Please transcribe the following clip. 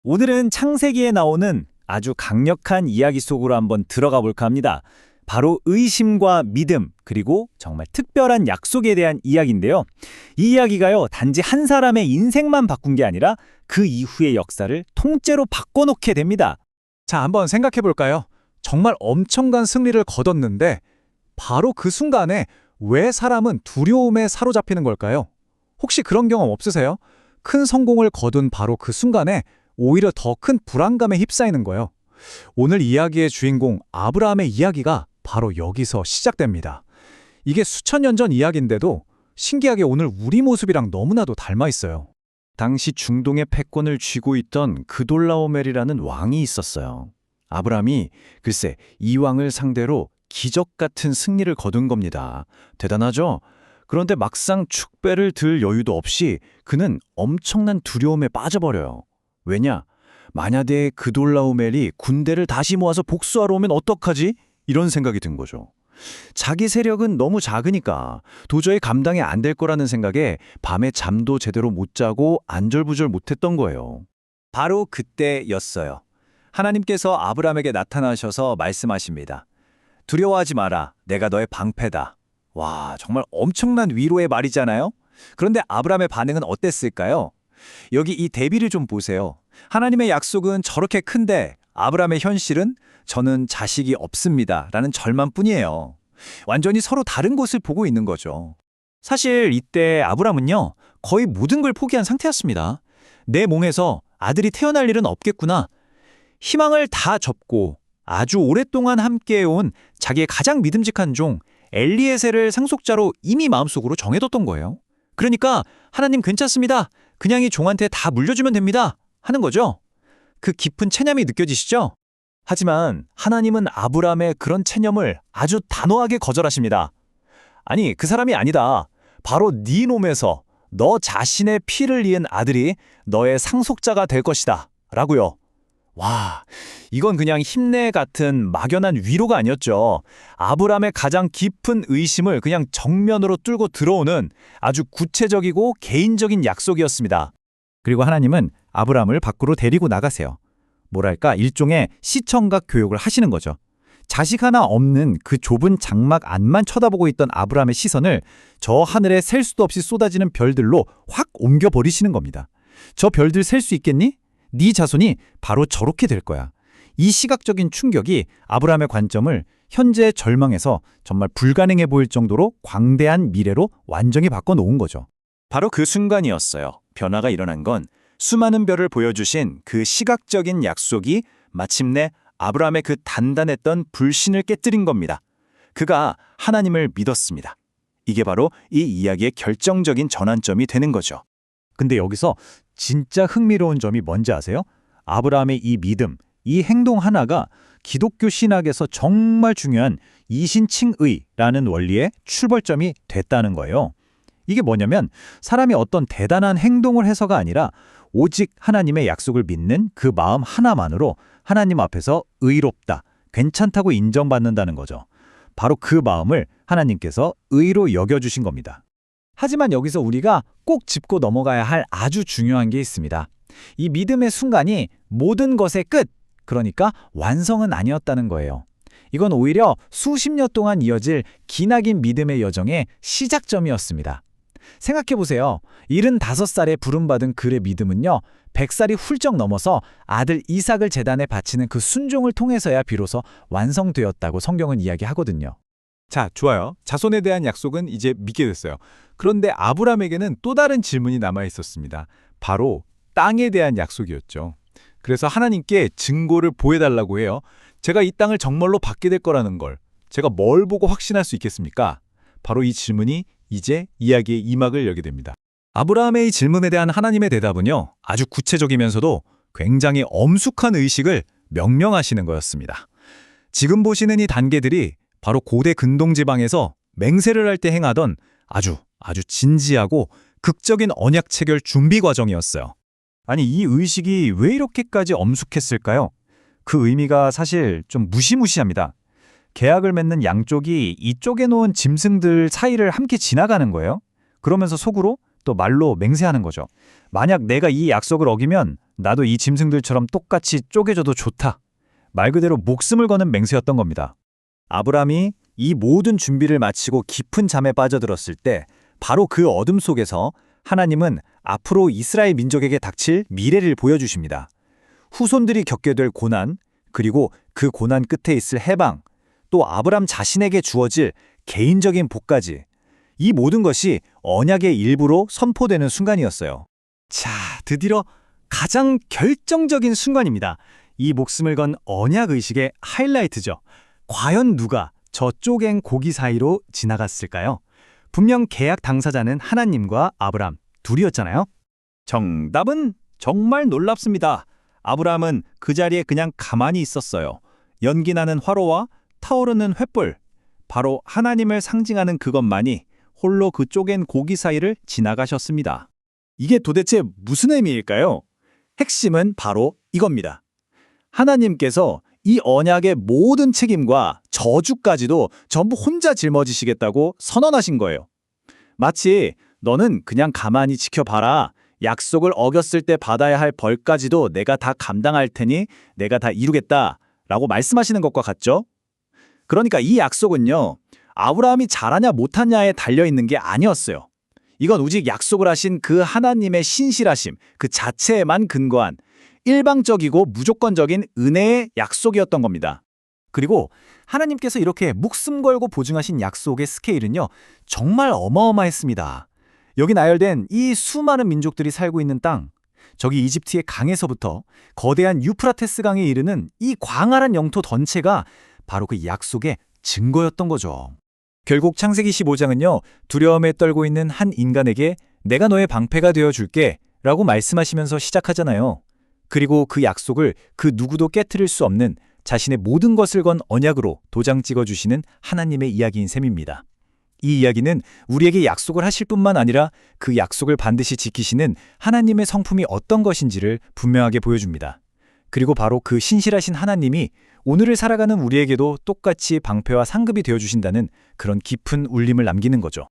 오늘은 창세기에 나오는 아주 강력한 이야기 속으로 한번 들어가 볼까 합니다. 바로 의심과 믿음, 그리고 정말 특별한 약속에 대한 이야기인데요. 이 이야기가요, 단지 한 사람의 인생만 바꾼 게 아니라 그 이후의 역사를 통째로 바꿔놓게 됩니다. 자, 한번 생각해 볼까요? 정말 엄청난 승리를 거뒀는데 바로 그 순간에 왜 사람은 두려움에 사로잡히는 걸까요? 혹시 그런 경험 없으세요? 큰 성공을 거둔 바로 그 순간에 오히려 더 큰 불안감에 휩싸이는 거예요. 오늘 이야기의 주인공 아브라함의 이야기가 바로 여기서 시작됩니다. 이게 수천 년 전 이야기인데도 신기하게 오늘 우리 모습이랑 너무나도 닮아 있어요. 당시 중동의 패권을 쥐고 있던 그돌라오멜이라는 왕이 있었어요. 아브라함이 글쎄 이 왕을 상대로 기적 같은 승리를 거둔 겁니다. 대단하죠? 그런데 막상 축배를 들 여유도 없이 그는 엄청난 두려움에 빠져버려요. 왜냐? 만약에 그돌라오멜이 군대를 다시 모아서 복수하러 오면 어떡하지? 이런 생각이 든 거죠. 자기 세력은 너무 작으니까 도저히 감당이 안 될 거라는 생각에 밤에 잠도 제대로 못 자고 안절부절 못했던 거예요. 바로 그때였어요. 하나님께서 아브라함에게 나타나셔서 말씀하십니다. 두려워하지 마라. 내가 너의 방패다. 와, 정말 엄청난 위로의 말이잖아요? 그런데 아브라함의 반응은 어땠을까요? 여기 이 대비를 좀 보세요. 하나님의 약속은 저렇게 큰데 아브라함의 현실은 저는 자식이 없습니다. 라는 절망뿐이에요. 완전히 서로 다른 곳을 보고 있는 거죠. 사실 이때 아브라함은요, 거의 모든 걸 포기한 상태였습니다. 내 몸에서 아들이 태어날 일은 없겠구나. 희망을 다 접고 아주 오랫동안 함께해온 자기의 가장 믿음직한 종 엘리에셀을 상속자로 이미 마음속으로 정해뒀던 거예요. 그러니까 하나님 괜찮습니다. 그냥 이 종한테 다 물려주면 됩니다. 하는 거죠. 그 깊은 체념이 느껴지시죠? 하지만 하나님은 아브라함의 그런 체념을 아주 단호하게 거절하십니다. 아니, 그 사람이 아니다. 바로 네 몸에서 너 자신의 피를 이은 아들이 너의 상속자가 될 것이다. 라고요. 와, 이건 그냥 힘내 같은 막연한 위로가 아니었죠. 아브라함의 가장 깊은 의심을 그냥 정면으로 뚫고 들어오는 아주 구체적이고 개인적인 약속이었습니다. 그리고 하나님은 아브라함을 밖으로 데리고 나가세요. 뭐랄까, 일종의 시청각 교육을 하시는 거죠. 자식 하나 없는 그 좁은 장막 안만 쳐다보고 있던 아브라함의 시선을 저 하늘에 셀 수도 없이 쏟아지는 별들로 확 옮겨버리시는 겁니다. 저 별들 셀 수 있겠니? 네 자손이 바로 저렇게 될 거야. 이 시각적인 충격이 아브라함의 관점을 현재의 절망에서 정말 불가능해 보일 정도로 광대한 미래로 완전히 바꿔놓은 거죠. 바로 그 순간이었어요. 변화가 일어난 건 수많은 별을 보여주신 그 시각적인 약속이 마침내 아브라함의 그 단단했던 불신을 깨뜨린 겁니다. 그가 하나님을 믿었습니다. 이게 바로 이 이야기의 결정적인 전환점이 되는 거죠. 근데 여기서 진짜 흥미로운 점이 뭔지 아세요? 아브라함의 이 믿음, 이 행동 하나가 기독교 신학에서 정말 중요한 이신칭의라는 원리의 출발점이 됐다는 거예요. 이게 뭐냐면 사람이 어떤 대단한 행동을 해서가 아니라 오직 하나님의 약속을 믿는 그 마음 하나만으로 하나님 앞에서 의롭다, 괜찮다고 인정받는다는 거죠. 바로 그 마음을 하나님께서 의로 여겨주신 겁니다. 하지만 여기서 우리가 꼭 짚고 넘어가야 할 아주 중요한 게 있습니다. 이 믿음의 순간이 모든 것의 끝, 그러니까 완성은 아니었다는 거예요. 이건 오히려 수십 년 동안 이어질 기나긴 믿음의 여정의 시작점이었습니다. 생각해보세요. 75살에 부름받은 그의 믿음은요, 100살이 훌쩍 넘어서 아들 이삭을 제단에 바치는 그 순종을 통해서야 비로소 완성되었다고 성경은 이야기하거든요. 자, 좋아요. 자손에 대한 약속은 이제 믿게 됐어요. 그런데 아브라함에게는 또 다른 질문이 남아 있었습니다. 바로 땅에 대한 약속이었죠. 그래서 하나님께 증거를 보여달라고 해요. 제가 이 땅을 정말로 받게 될 거라는 걸 제가 뭘 보고 확신할 수 있겠습니까? 바로 이 질문이 이제 이야기의 이막을 열게 됩니다. 아브라함의 이 질문에 대한 하나님의 대답은요, 아주 구체적이면서도 굉장히 엄숙한 의식을 명령하시는 거였습니다. 지금 보시는 이 단계들이 바로 고대 근동지방에서 맹세를 할 때 행하던 아주 진지하고 극적인 언약 체결 준비 과정이었어요. 아니, 이 의식이 왜 이렇게까지 엄숙했을까요? 그 의미가 사실 좀 무시무시합니다. 계약을 맺는 양쪽이 이쪽에 놓은 짐승들 사이를 함께 지나가는 거예요. 그러면서 속으로 또 말로 맹세하는 거죠. 만약 내가 이 약속을 어기면 나도 이 짐승들처럼 똑같이 쪼개져도 좋다. 말 그대로 목숨을 거는 맹세였던 겁니다. 아브라함이 이 모든 준비를 마치고 깊은 잠에 빠져들었을 때 바로 그 어둠 속에서 하나님은 앞으로 이스라엘 민족에게 닥칠 미래를 보여주십니다. 후손들이 겪게 될 고난, 그리고 그 고난 끝에 있을 해방, 또 아브라함 자신에게 주어질 개인적인 복까지, 이 모든 것이 언약의 일부로 선포되는 순간이었어요. 자, 드디어 가장 결정적인 순간입니다. 이 목숨을 건 언약의식의 하이라이트죠. 과연 누가 저 쪼갠 고기 사이로 지나갔을까요? 분명 계약 당사자는 하나님과 아브람 둘이었잖아요. 정답은 정말 놀랍습니다. 아브라함은 그 자리에 그냥 가만히 있었어요. 연기 나는 화로와 타오르는 횃불, 바로 하나님을 상징하는 그것만이 홀로 그 쪼갠 고기 사이를 지나가셨습니다. 이게 도대체 무슨 의미일까요? 핵심은 바로 이겁니다. 하나님께서 이 언약의 모든 책임과 저주까지도 전부 혼자 짊어지시겠다고 선언하신 거예요. 마치 너는 그냥 가만히 지켜봐라. 약속을 어겼을 때 받아야 할 벌까지도 내가 다 감당할 테니 내가 다 이루겠다라고 말씀하시는 것과 같죠? 그러니까 이 약속은요, 아브라함이 잘하냐 못하냐에 달려있는 게 아니었어요. 이건 오직 약속을 하신 그 하나님의 신실하심, 그 자체에만 근거한 일방적이고 무조건적인 은혜의 약속이었던 겁니다. 그리고 하나님께서 이렇게 목숨 걸고 보증하신 약속의 스케일은요, 정말 어마어마했습니다. 여기 나열된 이 수많은 민족들이 살고 있는 땅, 저기 이집트의 강에서부터 거대한 유프라테스 강에 이르는 이 광활한 영토 전체가 바로 그 약속의 증거였던 거죠. 결국 창세기 15장은요, 두려움에 떨고 있는 한 인간에게 내가 너의 방패가 되어줄게 라고 말씀하시면서 시작하잖아요. 그리고 그 약속을 그 누구도 깨트릴 수 없는 자신의 모든 것을 건 언약으로 도장 찍어주시는 하나님의 이야기인 셈입니다. 이 이야기는 우리에게 약속을 하실 뿐만 아니라 그 약속을 반드시 지키시는 하나님의 성품이 어떤 것인지를 분명하게 보여줍니다. 그리고 바로 그 신실하신 하나님이 오늘을 살아가는 우리에게도 똑같이 방패와 상급이 되어주신다는 그런 깊은 울림을 남기는 거죠.